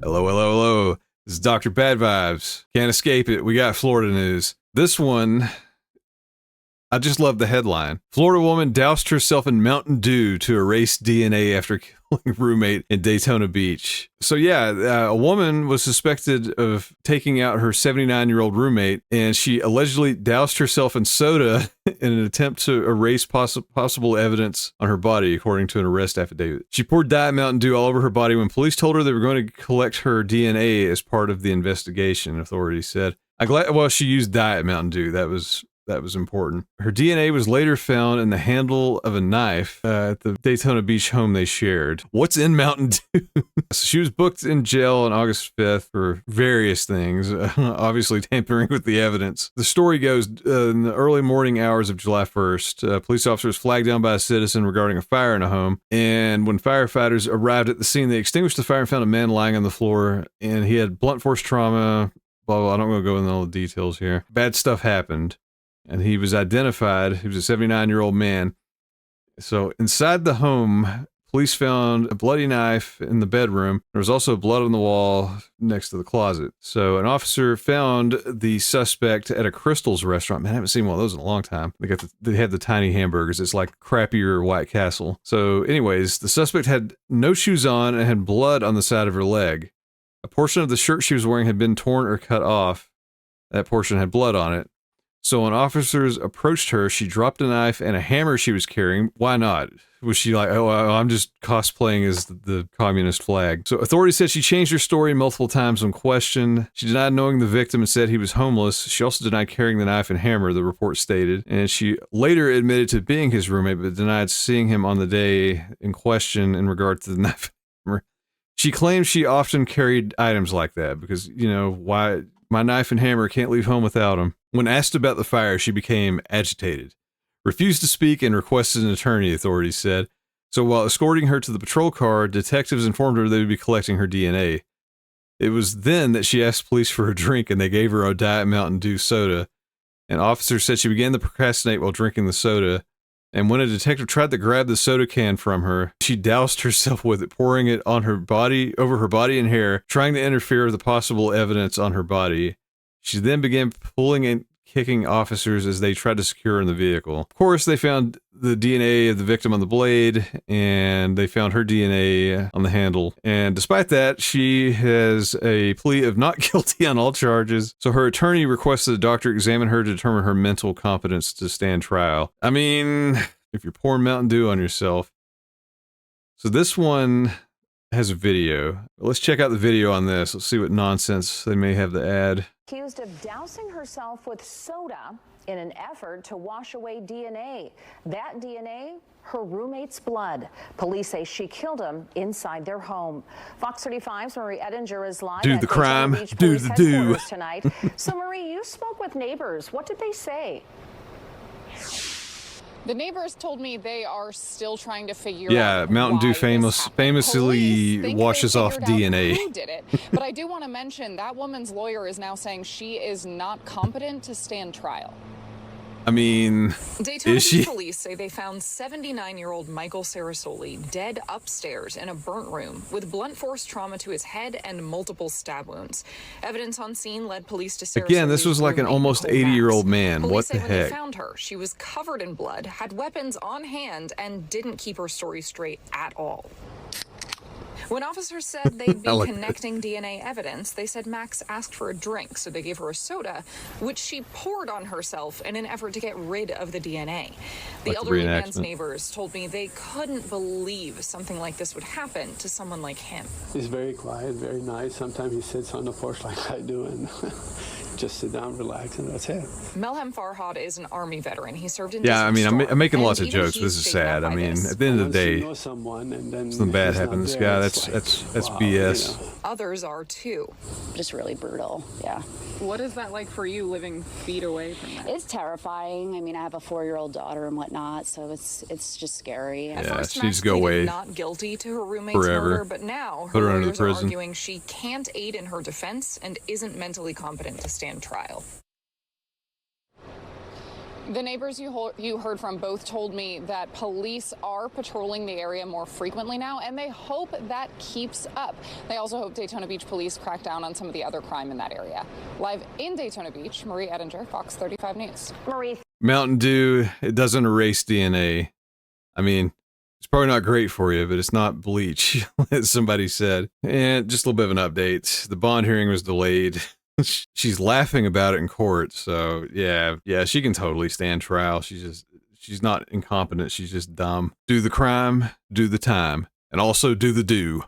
Hello, hello, hello. This is Dr. Bad Vibes. Can't escape it. We got Florida news. This one, I just love the headline. Florida woman doused herself in Mountain Dew to erase DNA after killing roommate in Daytona Beach. So yeah, a woman was suspected of taking out her 79-year-old roommate, and she allegedly doused herself in soda in an attempt to erase possible evidence on her body, according to an arrest affidavit. She poured Diet Mountain Dew all over her body when police told her they were going to collect her DNA as part of the investigation, authorities said. Well, she used Diet Mountain Dew. That was important. Her DNA was later found in the handle of a knife at the Daytona Beach home they shared. What's in Mountain Dew? So she was booked in jail on August 5th for various things, obviously tampering with the evidence. The story goes, in the early morning hours of July 1st, police officers flagged down by a citizen regarding a fire in a home, and when firefighters arrived at the scene, they extinguished the fire and found a man lying on the floor, and he had blunt force trauma, blah, blah, I don't want to go into all the details here. Bad stuff happened. And he was identified. He was a 79-year-old man. So inside the home, police found a bloody knife in the bedroom. There was also blood on the wall next to the closet. So an officer found the suspect at a Crystal's restaurant. Man, I haven't seen one of those in a long time. They had the tiny hamburgers. It's like crappier White Castle. So anyways, the suspect had no shoes on and had blood on the side of her leg. A portion of the shirt she was wearing had been torn or cut off. That portion had blood on it. So when officers approached her, she dropped a knife and a hammer she was carrying. Why not? Was she like, oh, I'm just cosplaying as the communist flag? So authorities said she changed her story multiple times when questioned. She denied knowing the victim and said he was homeless. She also denied carrying the knife and hammer, the report stated. And she later admitted to being his roommate, but denied seeing him on the day in question in regard to the knife and hammer. She claims she often carried items like that because, you know, why? My knife and hammer, can't leave home without them. When asked about the fire, she became agitated, refused to speak, and requested an attorney, authorities said. So while escorting her to the patrol car, detectives informed her they would be collecting her DNA. It was then that she asked police for a drink, and they gave her a Diet Mountain Dew soda. An officer said she began to procrastinate while drinking the soda, and when a detective tried to grab the soda can from her, she doused herself with it, pouring it on her body, over her body and hair, trying to interfere with the possible evidence on her body. She then began pulling and kicking officers as they tried to secure her in the vehicle. Of course, they found the DNA of the victim on the blade, and they found her DNA on the handle. And despite that, she has a plea of not guilty on all charges. So her attorney requested a doctor examine her to determine her mental competence to stand trial. I mean, if you're pouring Mountain Dew on yourself. So this one has a video. Let's check out the video on this. Let's see what nonsense they may have to add. Accused of dousing herself with soda in an effort to wash away DNA. That DNA, her roommate's blood. Police say she killed him inside their home. Fox 35's Marie Ettinger is live do the crime, do the do tonight. So Marie, you spoke with neighbors. What did they say? The neighbors told me they are still trying to figure out. Yeah, Mountain Dew famously washes off DNA. Who did it? But I do want to mention that woman's lawyer is now saying she is not competent to stand trial. I mean, Daytona is she? Beach police say they found 79-year-old Michael Sarasoli dead upstairs in a burnt room with blunt force trauma to his head and multiple stab wounds. Evidence on scene led police to Sarasoli's Again, this was like an almost 80-year-old man. Police What say the when heck? they found her, she was covered in blood, had weapons on hand, and didn't keep her story straight at all. When officers said they'd be connecting DNA evidence, they said Max asked for a drink, so they gave her a soda, which she poured on herself in an effort to get rid of the DNA. The elderly man's neighbors told me they couldn't believe something like this would happen to someone like him. He's very quiet, very nice. Sometimes he sits on the porch like I do and just sit down, relax, and that's it. Melhem Farhad is an Army veteran. He served in Yeah, I mean, I'm making lots of even jokes. This is sad. I mean, at the end of the day, something bad happened to this guy. That's wow, BS. You know. Others are too. Just really brutal, yeah. What is that like for you, living feet away from that? It's terrifying. I mean, I have a 4-year-old daughter and whatnot, so it's just scary. At Yeah, first, she Max needs to go pleaded away not guilty to her roommate's forever. murder, but now Put her her under the lawyers are prison. arguing she can't aid in her defense and isn't mentally competent to stand trial. The neighbors you heard from both told me that police are patrolling the area more frequently now, and they hope that keeps up. They also hope Daytona Beach police crack down on some of the other crime in that area. Live in Daytona Beach, Marie Edinger, Fox 35 News. Marie. Mountain Dew, it doesn't erase DNA. I mean, it's probably not great for you, but it's not bleach, as somebody said. And just a little bit of an update. The bond hearing was delayed. She's laughing about it in court, so yeah, she can totally stand trial. She's not incompetent, she's just dumb. Do the crime, do the time, and also do the do.